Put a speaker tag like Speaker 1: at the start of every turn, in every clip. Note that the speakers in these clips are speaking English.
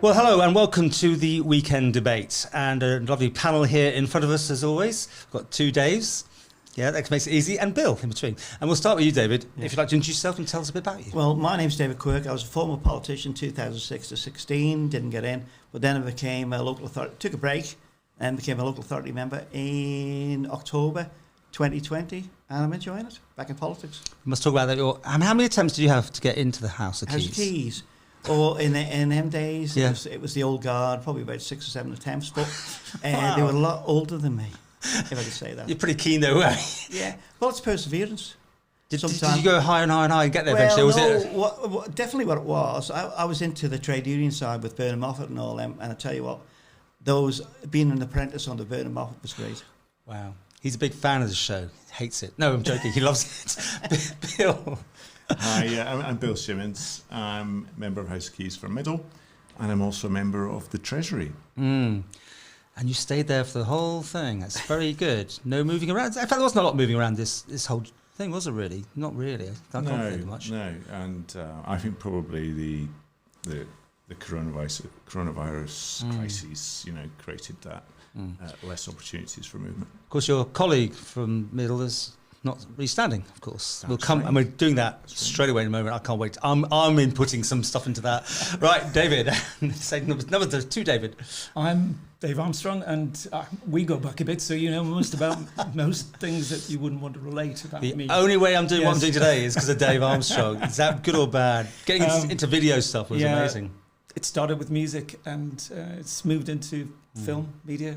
Speaker 1: Well, hello and welcome to the weekend debate, and a lovely panel here in front of us as always. We've got two Daves, yeah, that makes it easy, and Bill in between. And we'll start with you, David, if you'd like to introduce yourself and tell us a bit about you.
Speaker 2: Well, my name's David Quirk. I was a former politician 2006 to 16, didn't get in, but then I became a local authority, took a break and became a local authority member in October 2020, and I'm enjoying it, back in politics.
Speaker 1: We must talk about that. How many attempts did you have to get into the House of Keys?
Speaker 2: House of Keys. Oh, in them days,
Speaker 1: yeah.
Speaker 2: it was the old guard, probably about 6 or 7 attempts, but wow. They were a lot older than me, if I could say that.
Speaker 1: You're pretty keen though, weren't you?
Speaker 2: Yeah, well, it's perseverance.
Speaker 1: Did you go higher and higher and higher and get there eventually?
Speaker 2: Definitely what it was. I was into the trade union side with Bernard Moffat and all them, and I tell you what, being an apprentice under Bernard Moffat was great.
Speaker 1: Wow. He's a big fan of the show. Hates it. No, I'm joking. He loves it. Bill.
Speaker 3: Hi, I'm Bill Shimmins. I'm a member of House of Keys for Middle, and I'm also a member of the Treasury.
Speaker 1: And you stayed there for the whole thing. That's very good. No moving around. In fact, there wasn't a lot moving around this whole thing, was there really? Not really. I can't think much.
Speaker 3: No, and I think probably the coronavirus crisis, created that less opportunities for movement.
Speaker 1: Of course, your colleague from Middle is not really standing, of course.
Speaker 3: That's
Speaker 1: we'll come,
Speaker 3: right.
Speaker 1: and we're doing that straight away in a moment. I can't wait. I'm inputting some stuff into that. Right, David. Say number 2, David.
Speaker 4: I'm Dave Armstrong, and we go back a bit, so you know most about most things that you wouldn't want to relate about me.
Speaker 1: The only way I'm doing what I'm doing today is because of Dave Armstrong. Is that good or bad? Getting into video stuff was amazing.
Speaker 4: It started with music, and it's moved into film, media,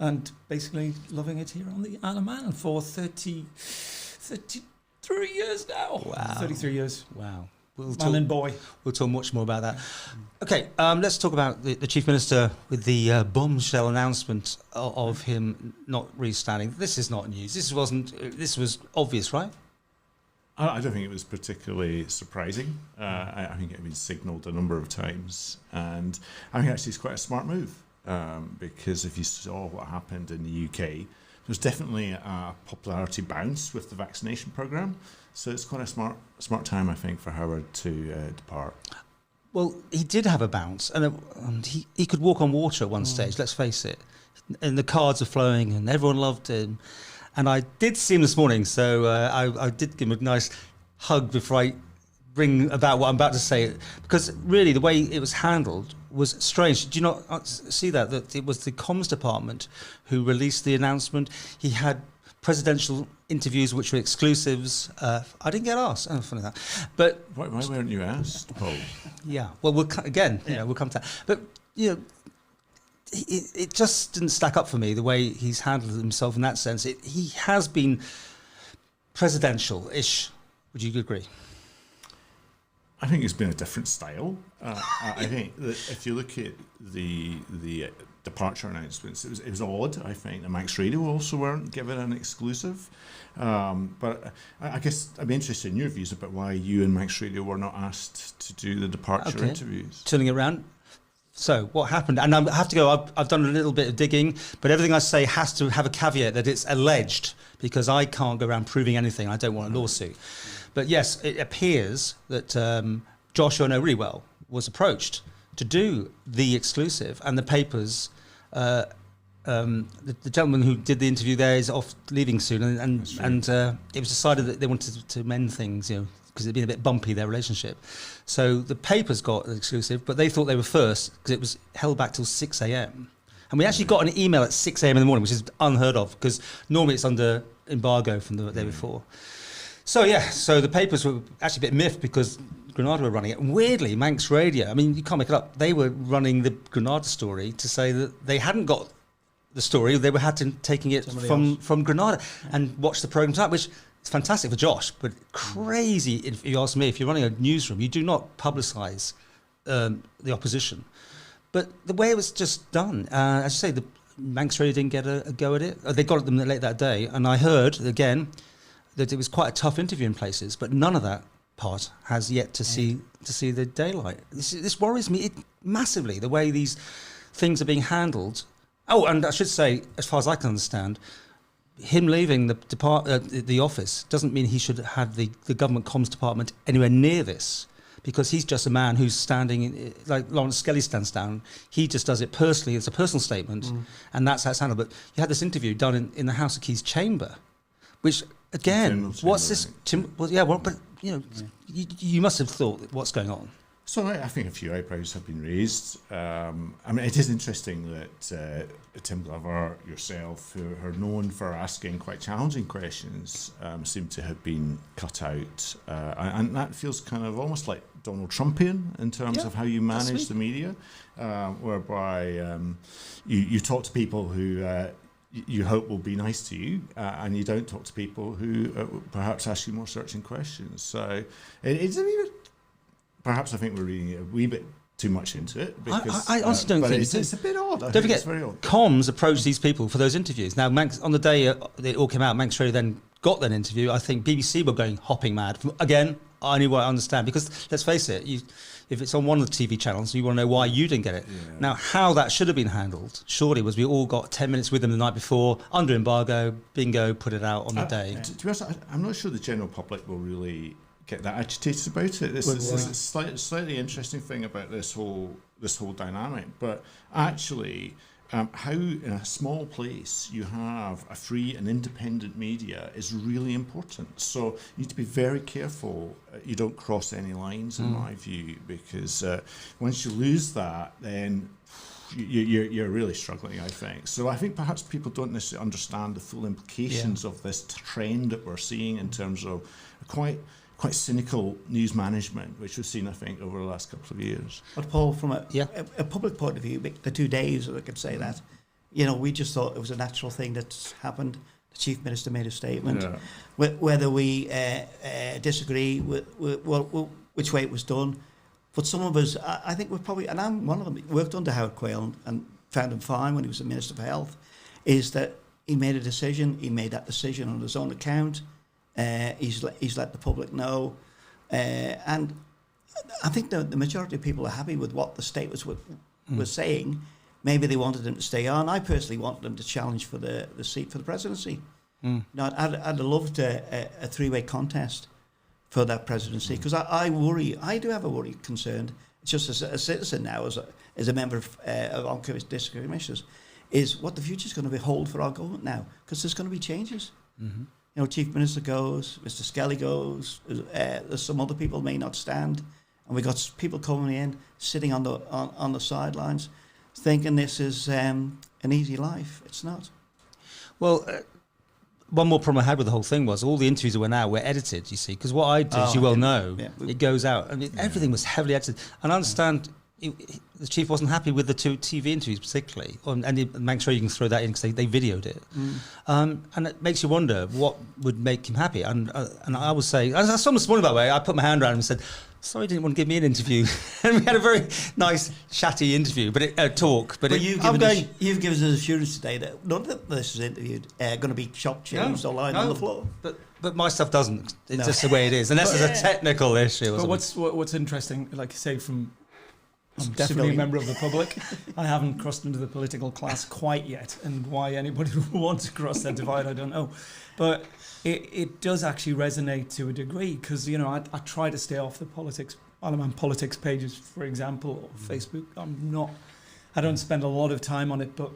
Speaker 4: and basically loving it here on the Isle of Man for 33 years now.
Speaker 1: Wow.
Speaker 4: 33 years.
Speaker 1: Wow.
Speaker 4: Man and boy.
Speaker 1: We'll talk much more about that. Okay, let's talk about the Chief Minister with the bombshell announcement of him not re-standing. This is not news. This was obvious, right?
Speaker 3: I don't think it was particularly surprising. I think it had been signalled a number of times, and I think actually it's quite a smart move. Because if you saw what happened in the UK, there was definitely a popularity bounce with the vaccination programme. So it's quite a smart time, I think, for Howard to depart.
Speaker 1: Well, he did have a bounce, and he could walk on water at one stage, let's face it. And the cards are flowing, and everyone loved him. And I did see him this morning, so I did give him a nice hug before I bring about what I'm about to say, because really the way it was handled was strange. Did you not see that it was the comms department who released the announcement? He had presidential interviews which were exclusives. I didn't get asked. Oh, funny that. But
Speaker 3: why weren't you asked, Paul?
Speaker 1: Yeah. Well, we'll come to that. But it just didn't stack up for me the way he's handled himself in that sense. He has been presidential-ish. Would you agree?
Speaker 3: I think it's been a different style. I think that if you look at the departure announcements, it was odd. I think the Manx Radio also weren't given an exclusive. But I guess I'd be interested in your views about why you and Manx Radio were not asked to do the departure interviews.
Speaker 1: Turning it around. So what happened? And I have to go, I've done a little bit of digging, but everything I say has to have a caveat that it's alleged, because I can't go around proving anything. I don't want a lawsuit. But yes, it appears that Josh, who I know really well, was approached to do the exclusive, and the papers, the gentleman who did the interview there is off leaving soon, and it was decided that they wanted to mend things, because it'd been a bit bumpy, their relationship. So the papers got an exclusive, but they thought they were first because it was held back till 6 a.m. And we actually got an email at 6 a.m. in the morning, which is unheard of, because normally it's under embargo from the day before. So the papers were actually a bit miffed because Granada were running it. And weirdly, Manx Radio, I mean, you can't make it up, they were running the Granada story to say that they hadn't got the story, they were taking it from Granada and watch the programme tonight, which is fantastic for Josh, but crazy, if you ask me. If you're running a newsroom, you do not publicise the opposition. But the way it was just done, as you say, the Manx Radio didn't get a go at it. They got at them late that day, and I heard, again, that it was quite a tough interview in places, but none of that part has yet to see the daylight. This worries me massively, the way these things are being handled. Oh, and I should say, as far as I can understand, him leaving the office doesn't mean he should have the government comms department anywhere near this, because he's just a man who's standing, like Lawrence Skelly stands down. He just does it personally. It's a personal statement, and that's how it's handled. But you had this interview done in the House of Keys chamber, which, again, what's this? But, you must have thought, what's going on?
Speaker 3: So I think a few eyebrows have been raised. It is interesting that Tim Glover, yourself, who are known for asking quite challenging questions, seem to have been cut out. And that feels kind of almost like Donald Trumpian in terms of how you manage the media, whereby you talk to people who you hope will be nice to you, and you don't talk to people who perhaps ask you more searching questions. So it's a wee bit... Perhaps I think we're reading a wee bit too much into it. Because,
Speaker 1: I honestly don't think
Speaker 3: it's a bit odd.
Speaker 1: Don't forget, comms approached these people for those interviews. Now, on the day it all came out, Manx Radio then got that interview. I think BBC were going hopping mad. Again, I knew what I understand, because let's face it, if it's on one of the TV channels, you want to know why you didn't get it. Yeah. Now, how that should have been handled, surely, was we all got 10 minutes with them the night before, under embargo, bingo, put it out on the day.
Speaker 3: To be honest, I'm not sure the general public will really get that agitated about it. This is a slightly interesting thing about this whole dynamic. But actually, how in a small place you have a free and independent media is really important. So you need to be very careful you don't cross any lines, in my view, because once you lose that, then you're really struggling, I think. So I think perhaps people don't necessarily understand the full implications of this trend that we're seeing in terms of quite cynical news management, which we've seen, I think, over the last couple of years.
Speaker 2: But Paul, from a public point of view, the 2 days, I could say that, we just thought it was a natural thing that's happened. The Chief Minister made a statement. Yeah. Whether we disagree with which way it was done, but some of us, I think we're probably, and I'm one of them, worked under Howard Quayle and found him fine when he was the Minister for Health, is that he made a decision, he made that decision on his own account. He's let the public know, and I think the majority of people are happy with what the statements were saying. Maybe they wanted him to stay on. I personally wanted him to challenge for the seat for the presidency. I'd loved a three-way contest for that presidency, because I do have a worry, concerned, just as a citizen now, as a member of District Commissioners, is what the future is going to hold for our government now, because there's going to be changes. Chief Minister goes, Mr. Skelly goes, there's some other people may not stand, and we got people coming in, sitting on the sidelines, thinking this is an easy life. It's not.
Speaker 1: Well, one more problem I had with the whole thing was all the interviews that went out were edited, you see, because what I did, as you well know, it goes out. I mean, everything was heavily edited. And I understand the chief wasn't happy with the 2 TV interviews particularly, and make sure you can throw that in because they videoed it. And it makes you wonder what would make him happy. And I would say, I saw him this morning, by the way, I put my hand around him and said, sorry, didn't want to give me an interview. And we had a very nice, chatty interview, talk. But
Speaker 2: you've given us assurance today that none of this is interviewed going to be chopped, changed, or lying on the floor.
Speaker 1: But my stuff doesn't. It's just the way it is, unless it's a technical issue.
Speaker 4: But what's interesting, like you say, I'm definitely a member of the public. I haven't crossed into the political class quite yet, and why anybody would want to cross that divide, I don't know. But it does actually resonate to a degree, because I try to stay off the Isle of politics pages, for example, or Facebook. I don't spend a lot of time on it, but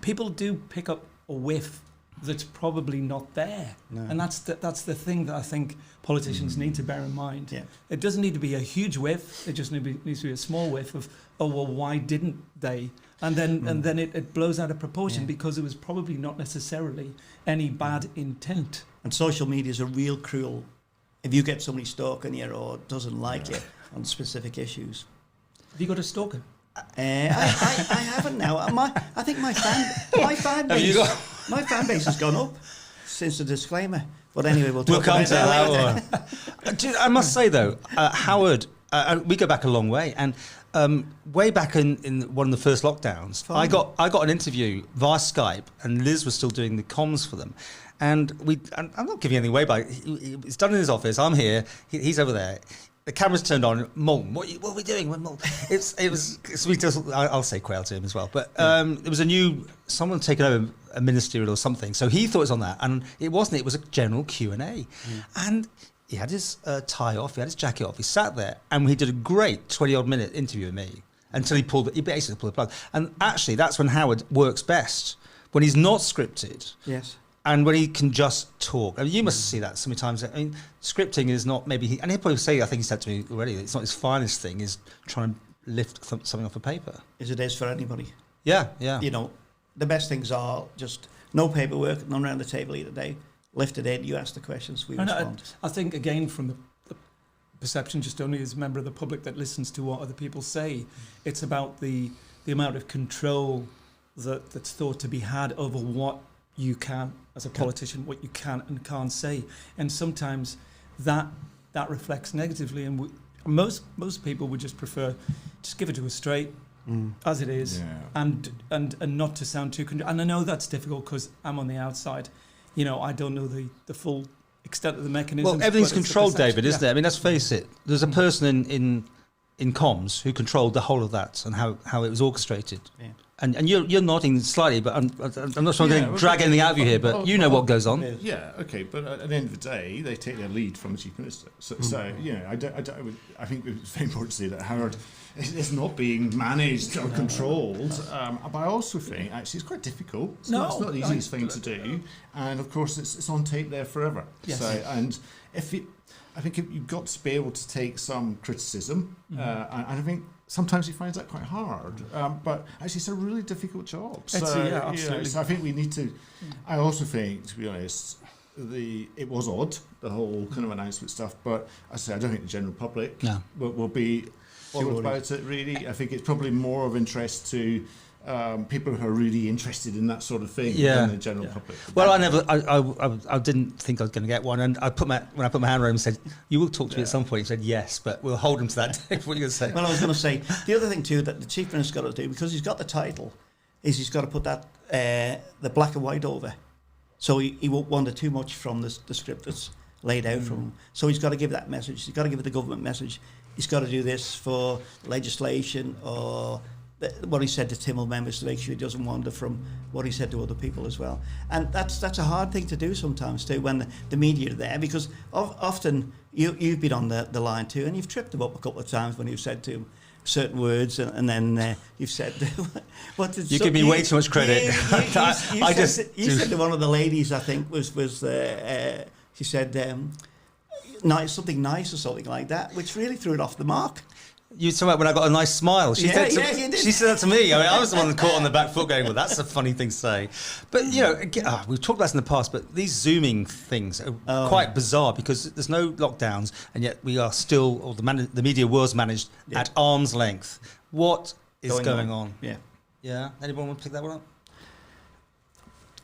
Speaker 4: people do pick up a whiff that's probably not there. No. And that's the thing that I think politicians need to bear in mind. Yeah. It doesn't need to be a huge whiff. It just needs to be a small whiff of, why didn't they? And then it blows out of proportion because it was probably not necessarily any bad intent.
Speaker 2: And social media is a real cruel, if you get somebody stalking you or doesn't like you on specific issues.
Speaker 4: Have you got a stalker?
Speaker 2: I haven't now. I think my fan base has gone up since the disclaimer. But anyway, we'll come to that
Speaker 1: one. Dude, I must say though, Howard, we go back a long way, and way back in one of the first lockdowns, I got an interview via Skype, and Liz was still doing the comms for them. And I'm not giving anything away, but it's done in his office. I'm here. He's over there. The camera's turned on. Moulton, what are we doing? I'll say Quayle to him as well. But it was someone taken over a ministerial or something. So he thought it was on that, and it wasn't. It was a general Q&A, and he had his tie off, he had his jacket off, he sat there, and he did a great 20-odd minute interview with me until he basically pulled the plug. And actually, that's when Howard works best, when he's not scripted.
Speaker 2: Yes.
Speaker 1: And when he can just talk. I mean, you must see that so many times. I mean, scripting is not maybe... and he'll probably say, I think he said to me already, it's not his finest thing, is trying to lift something off a paper.
Speaker 2: As it is for anybody.
Speaker 1: Yeah, yeah.
Speaker 2: You know, the best things are just no paperwork, none around the table either day. Lift it in, you ask the questions, we respond.
Speaker 4: I think, again, from the perception, just only as a member of the public that listens to what other people say, it's about the amount of control that's thought to be had over what you can, as a politician, what you can and can't say. And sometimes that reflects negatively. And most people would just prefer, just give it to us straight, as it is, and not to sound too... and I know that's difficult because I'm on the outside. You know, I don't know the full extent of the mechanism.
Speaker 1: Well, everything's controlled, David, isn't it? I mean, let's face it. There's a person in comms who controlled the whole of that and how it was orchestrated. Yeah. And you're nodding slightly, but I'm not sure I'm going to drag anything out of you here, but you know what goes on.
Speaker 3: Yeah, okay, but at the end of the day, they take their lead from the Chief Minister. So you know, I think it's very important to say that Howard is not being managed or controlled. But I also think, actually, it's quite difficult. It's not the easiest thing to do. And, of course, it's on tape there forever. Yes. So, and I think you've got to be able to take some criticism, and I think sometimes he finds that quite hard. But actually, it's a really difficult job.
Speaker 4: Absolutely.
Speaker 3: You know, so I think we need to. I also think, to be honest, it was odd, the whole kind of announcement stuff. But as I say, I don't think the general public will be thrilled about it. Really, I think it's probably more of interest to people who are really interested in that sort of thing than the general public.
Speaker 1: Well, I didn't think I was going to get one, and when I put my hand around him and said, "You will talk to me at some point," he said, "Yes, but we'll hold him to that." What are you going to say?
Speaker 2: Well, I was going to say the other thing too that the Chief Minister's got to do, because he's got the title, is he's got to put that the black and white over, so he won't wander too much from the script that's laid out from him. So he's got to give that message. He's got to give the government message. He's got to do this for legislation or what he said to Timel members to make sure he doesn't wander from what he said to other people as well. And that's a hard thing to do sometimes too when the media are there, because often you've been on the line too, and you've tripped him up a couple of times when you've said to him certain words, and then you've said, "What did
Speaker 1: you give me way too much credit?"
Speaker 2: You said to one of the ladies, I think was she said something nice or something like that, which really threw it off the mark.
Speaker 1: You talking about when I got a nice smile? She said
Speaker 2: you did.
Speaker 1: She said that to me. I mean, I was the one that caught on the back foot going, well, that's a funny thing to say. But, you know, we've talked about this in the past, but these Zooming things are quite bizarre because there's no lockdowns, and yet we are still, or the media was managed at arm's length. What is going on?
Speaker 2: Yeah.
Speaker 1: Yeah? Anyone want to pick that one up?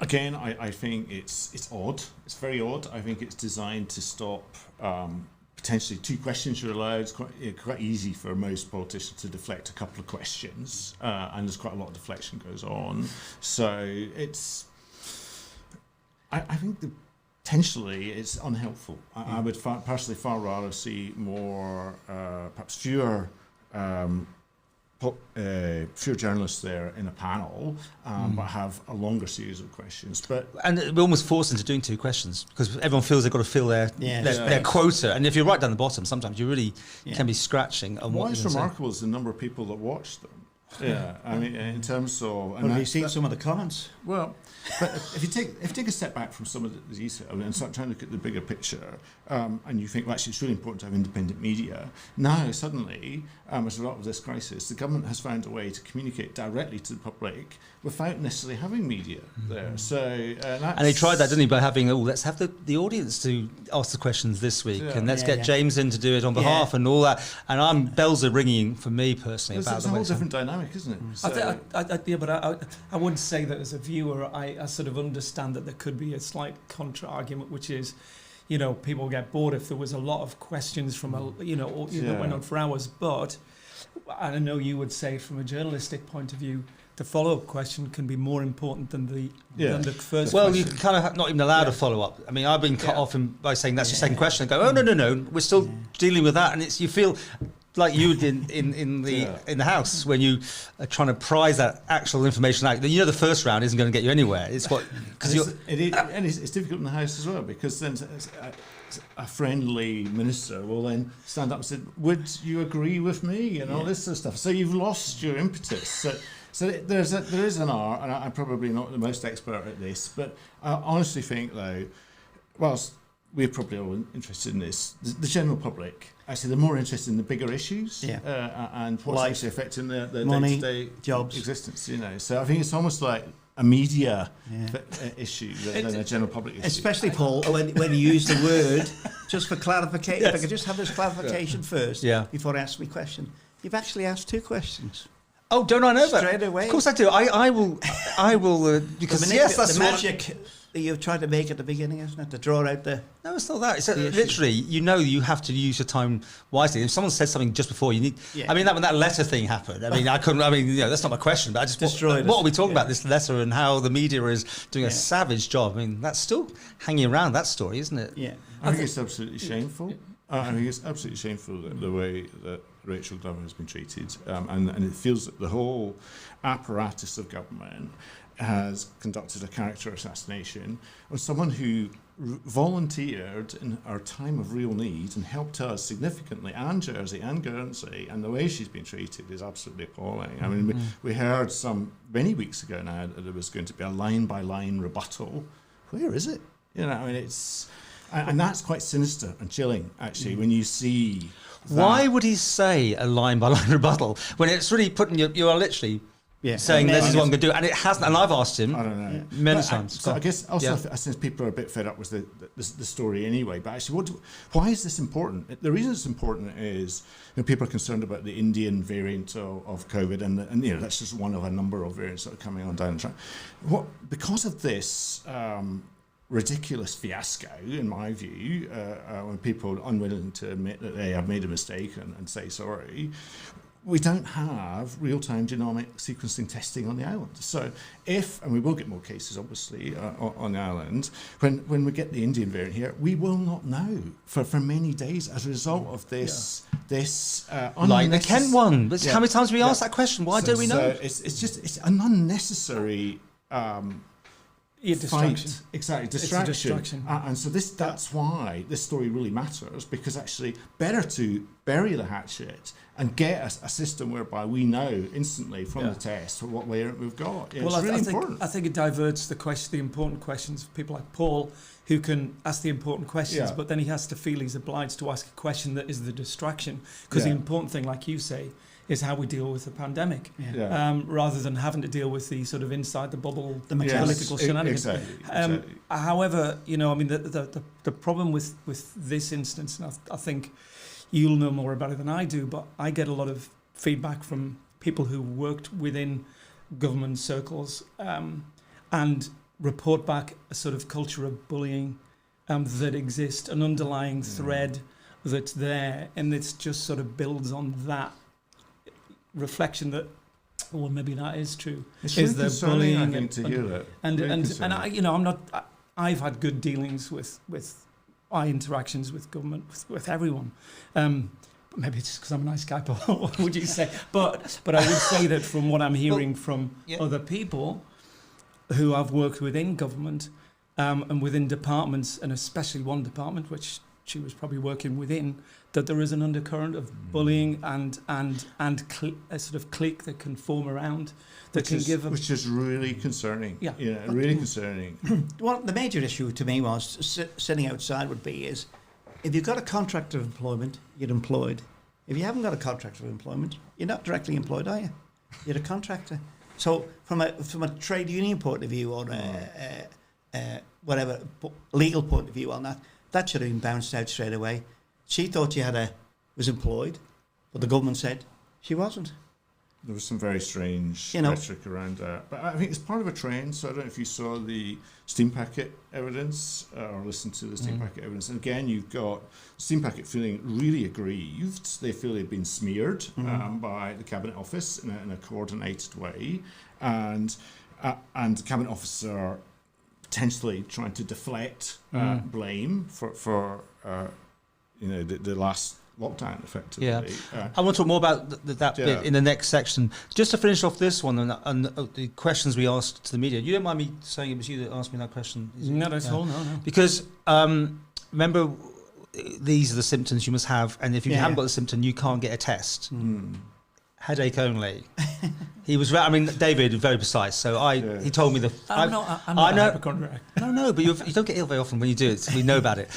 Speaker 3: Again, I think it's odd. It's very odd. I think it's designed to stop... potentially 2 questions you're allowed. It's quite easy for most politicians to deflect a couple of questions, and there's quite a lot of deflection goes on. So I think potentially it's unhelpful. I would personally far rather see more, perhaps fewer journalists there in a panel, but have a longer series of questions. And
Speaker 1: we're almost forced into doing 2 questions because everyone feels they've got to fill their quota. And if you're right down the bottom, sometimes you really can be scratching on what
Speaker 3: is remarkable is the number of people that watch them. Yeah, I mean, in terms of...
Speaker 2: Have you seen some of the comments?
Speaker 3: Well, but if you take a step back from some of these and start trying to look at the bigger picture, and you think, well, actually, it's really important to have independent media. Now, suddenly, as a result of this crisis, the government has found a way to communicate directly to the public without necessarily having media there. So,
Speaker 1: and they tried that, didn't he, by having, let's have the audience to ask the questions this week, and let's get James in to do it on behalf and all that. And bells are ringing for me personally about
Speaker 3: it's a whole different dynamic, isn't it?
Speaker 4: So but I would say that as a viewer, I sort of understand that there could be a slight contra-argument, which is, you know, people get bored if there was a lot of questions from, that went on for hours. But I know you would say from a journalistic point of view, the follow-up question can be more important than the first question.
Speaker 1: Well, you kind of not even allowed a follow-up. I mean, I've been cut off by saying that's your second question. And go, oh, no, we're still dealing with that. And you feel... like you did in the House when you are trying to prize that actual information out. You know, the first round isn't going to get you anywhere. It's what because
Speaker 3: it's difficult in the House as well, because then a friendly minister will then stand up and say, "Would you agree with me?" and all this sort of stuff. So you've lost your impetus. So there is an art, and I'm probably not the most expert at this, but I honestly think though, whilst we're probably all interested in this, the general public, actually, they're more interested in the bigger issues and what's actually affecting their
Speaker 2: money,
Speaker 3: day-to-day
Speaker 2: jobs,
Speaker 3: existence. You know, so I think it's almost like a media issue than a general public issue.
Speaker 2: Especially, Paul, when you use the word, just for clarification, if I could just have this clarification first before I ask my question. You've actually asked 2 questions.
Speaker 1: Oh, don't I know that?
Speaker 2: Straight away.
Speaker 1: Of course I do. I will because that's
Speaker 2: the magic that you've tried to make at the beginning, isn't it? To draw out the...
Speaker 1: No, it's not that. It's literally, you have to use your time wisely. If someone says something just before, you need... Yeah. I mean, when that letter thing happened, I mean, that's not my question, but I just... What are we talking about, this letter, and how the media is doing a savage job? I mean, that's still hanging around, that story, isn't it?
Speaker 2: Yeah.
Speaker 3: I think it's absolutely shameful. I think it's absolutely shameful the way that Rachel Glover has been treated, and it feels that the whole apparatus of government has conducted a character assassination of someone who volunteered in our time of real need and helped us significantly, and Jersey and Guernsey, and the way she's been treated is absolutely appalling. I mean, we heard many weeks ago now that there was going to be a line-by-line rebuttal. Where is it? You know, I mean, it's... And that's quite sinister and chilling, actually, when you see...
Speaker 1: Why would he say a line-by-line rebuttal when it's really putting you are literally saying this is what I'm going to do, and it hasn't? And I've asked him many times.
Speaker 3: So I guess also since people are a bit fed up with the story anyway, but actually, why is this important? The reason it's important is people are concerned about the Indian variant of COVID, and that's just one of a number of variants that are coming on down the track. Because of this... ridiculous fiasco, in my view, when people are unwilling to admit that they have made a mistake and say sorry, we don't have real-time genomic sequencing testing on the island. So and we will get more cases, obviously, on the island, when we get the Indian variant here, we will not know for many days as a result of this
Speaker 1: like the Kent one. How many times have we asked that question? Why don't we know?
Speaker 3: It's an unnecessary...
Speaker 4: distraction.
Speaker 3: Exactly, distraction. And so that's why this story really matters, because actually better to bury the hatchet and get a system whereby we know instantly from the test what variant we've got. It's really important.
Speaker 4: I think it diverts the important questions for people like Paul, who can ask the important questions, but then he has to feel he's obliged to ask a question that is the distraction, because the important thing, like you say, is how we deal with the pandemic, rather than having to deal with the sort of inside the bubble political shenanigans.
Speaker 3: Exactly.
Speaker 4: However, I mean, the problem with this instance, and I think you'll know more about it than I do, but I get a lot of feedback from people who worked within government circles and report back a sort of culture of bullying that exists, an underlying thread that's there, and it just sort of builds on that reflection that, well, maybe that is true.
Speaker 3: It's
Speaker 4: is
Speaker 3: really
Speaker 4: the bullying,
Speaker 3: I think, to hear that.
Speaker 4: And I, I've had good dealings with my interactions with government, with everyone. Maybe it's just because I'm a nice guy, Paul. What would you say? But I would say that from what I'm hearing from other people who have worked within government and within departments, and especially one department which she was probably working within, that there is an undercurrent of bullying and a sort of clique that can form around that which
Speaker 3: is really concerning. Really concerning.
Speaker 2: Well, the major issue to me was sitting outside is if you've got a contract of employment, you're employed. If you haven't got a contract of employment, you're not directly employed, are you? You're a contractor. So from a trade union point of view or whatever legal point of view on that should have been bounced out straight away. She thought she was employed, but the government said she wasn't.
Speaker 3: There was some very strange rhetoric around that. But I think it's part of a trend, so I don't know if you saw the steam packet evidence or listened to the steam packet evidence. And again, you've got steam packet feeling really aggrieved. They feel they've been smeared by the Cabinet Office in a coordinated way. And the Cabinet Office are potentially trying to deflect blame for the last lockdown, effectively.
Speaker 1: Yeah. I want to talk more about that
Speaker 3: Yeah.
Speaker 1: bit in the next section. Just to finish off this one and the questions we asked to the media. You don't mind me saying it was you that asked me that question?
Speaker 4: Not at all, no.
Speaker 1: Because remember, these are the symptoms you must have, and if you haven't got the symptom, you can't get a test. Headache only. He was. I mean, David very precise. So he told me
Speaker 4: I'm not a hypochondriac.
Speaker 1: No, but you don't get ill very often when you do it. So we know about it.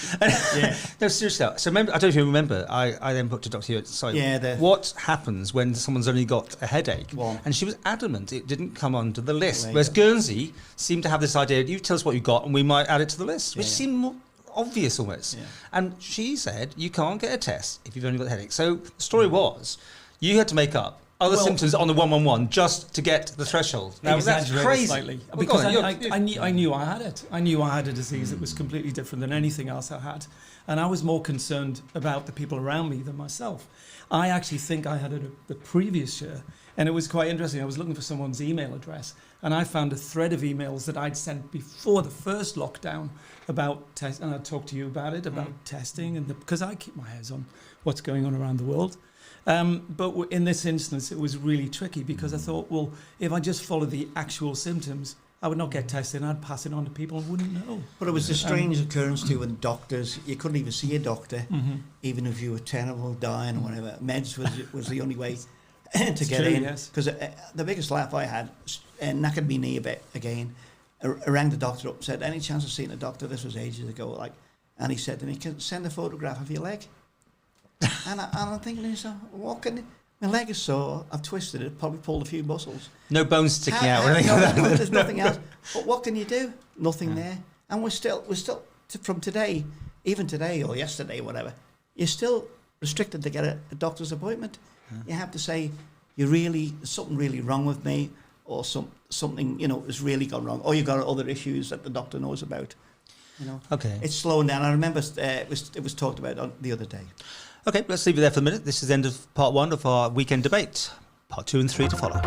Speaker 1: No, seriously. So remember, I don't know if you remember. I then put to Dr. Hewitt. Sorry.
Speaker 2: Yeah.
Speaker 1: What happens when someone's only got a headache?
Speaker 2: Well,
Speaker 1: and she was adamant it didn't come onto the list.
Speaker 2: Well,
Speaker 1: Whereas Guernsey seemed to have this idea: you tell us what you got, and we might add it to the list, which seemed more obvious almost. Yeah. And she said you can't get a test if you've only got a headache. So the story was, you had to make up other symptoms on the 111 just to get the threshold. Now that's crazy.
Speaker 4: Slightly, because I knew I had it. I knew I had a disease that was completely different than anything else I had, and I was more concerned about the people around me than myself. I actually think I had it the previous year, and it was quite interesting. I was looking for someone's email address, and I found a thread of emails that I'd sent before the first lockdown about test, and I talked to you about it, about testing, and because I keep my eyes on what's going on around the world. But in this instance, it was really tricky because I thought, well, if I just followed the actual symptoms, I would not get tested and I'd pass it on to people and wouldn't know.
Speaker 2: But it was a strange occurrence too when doctors, you couldn't even see a doctor, even if you were terrible, dying or whatever. Meds was the only way to get in. Because the biggest laugh I had, knackered me knee a bit again, I rang the doctor up and said, any chance of seeing a doctor? This was ages ago. And he said to me, can send a photograph of your leg? and I'm thinking to myself, what can... My leg is sore, I've twisted it, probably pulled a few muscles.
Speaker 1: No bones sticking out or anything like that.
Speaker 2: There's nothing else. But what can you do? Nothing there. And we're still from today, even today or yesterday, whatever, you're still restricted to get a doctor's appointment. You have to say, something really wrong with me, or something, has really gone wrong, or you've got other issues that the doctor knows about.
Speaker 1: Okay.
Speaker 2: It's slowing down. I remember it was talked about the other day.
Speaker 1: Okay, let's leave it there for a minute. This is the end of part 1 of our weekend debate. Part 2 and 3 to follow.